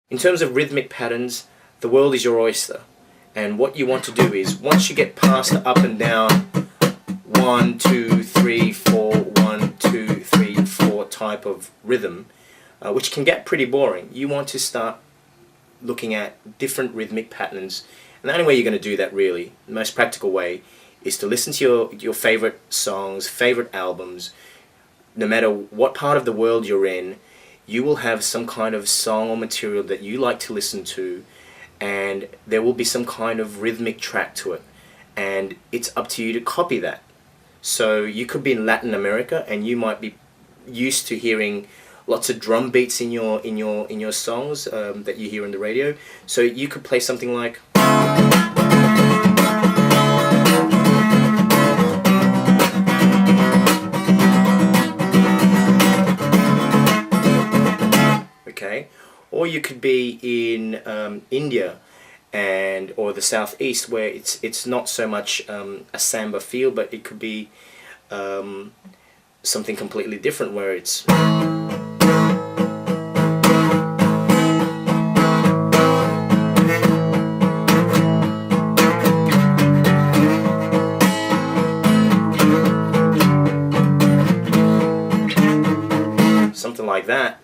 In terms of rhythmic patterns, the world is your oyster, and what you want to do is, once you get past the up and down 1, 2, 3, 4, 1, 2, 3, 4 type of rhythm, which can get pretty boring, you want to start looking at different rhythmic patterns. And the only way you're going to do that, really, the most practical way, is to listen to your favorite songs, favorite albums. No matter what part of the world you're in, you will have some kind of song or material that you like to listen to, and there will be some kind of rhythmic track to it, and it's up to you to copy that. So you could be in Latin America and you might be used to hearing lots of drum beats in your songs that you hear on the radio. So you could play something like or you could be in India or the southeast, where it's not so much a samba feel, but it could be something completely different, where it's something like that.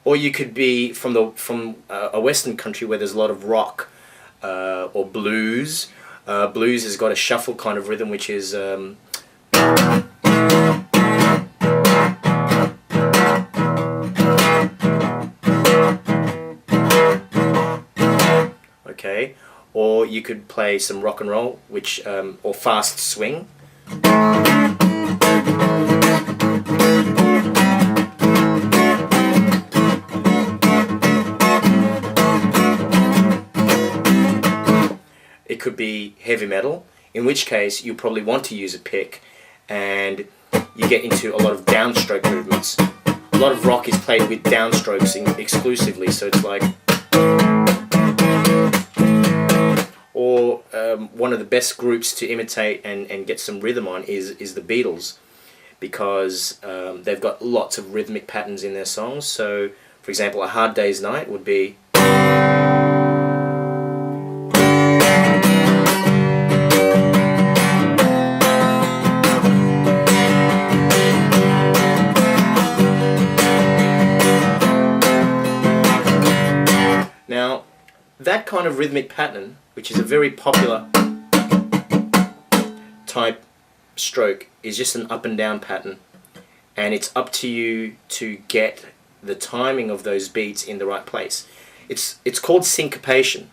Or you could be from a Western country where there's a lot of rock or blues. Blues has got a shuffle kind of rhythm, which is okay. Or you could play some rock and roll, which or fast swing. It could be heavy metal, in which case you probably want to use a pick, and you get into a lot of downstroke movements. A lot of rock is played with downstrokes exclusively, so it's like, or one of the best groups to imitate and get some rhythm on is the Beatles, because they've got lots of rhythmic patterns in their songs. So for example, A Hard Day's Night would be now. That kind of rhythmic pattern, which is a very popular type stroke, is just an up and down pattern, and it's up to you to get the timing of those beats in the right place. It's called syncopation,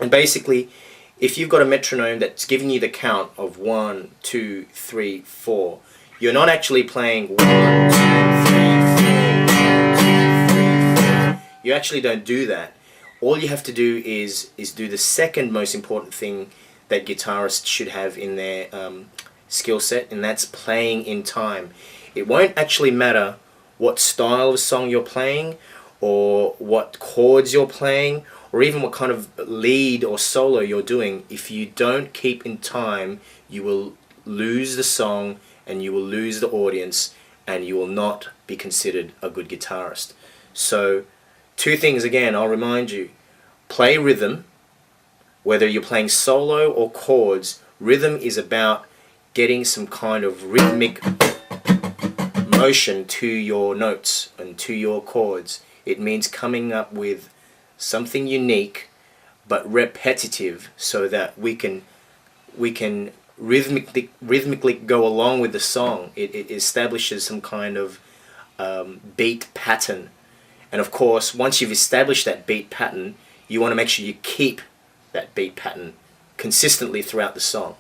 and basically, if you've got a metronome that's giving you the count of 1, 2, 3, 4, you're not actually playing 1, 2, 3, 4, 1, 2, 3, 4. You actually don't do that. All you have to do is do the second most important thing that guitarists should have in their skill set, and that's playing in time. It won't actually matter what style of song you're playing, or what chords you're playing, or even what kind of lead or solo you're doing. If you don't keep in time, you will lose the song, and you will lose the audience, and you will not be considered a good guitarist. So two things again, I'll remind you. Play rhythm, whether you're playing solo or chords. Rhythm is about getting some kind of rhythmic motion to your notes and to your chords. It means coming up with something unique but repetitive, so that we can rhythmically go along with the song. It establishes some kind of beat pattern. And of course, once you've established that beat pattern, you want to make sure you keep that beat pattern consistently throughout the song.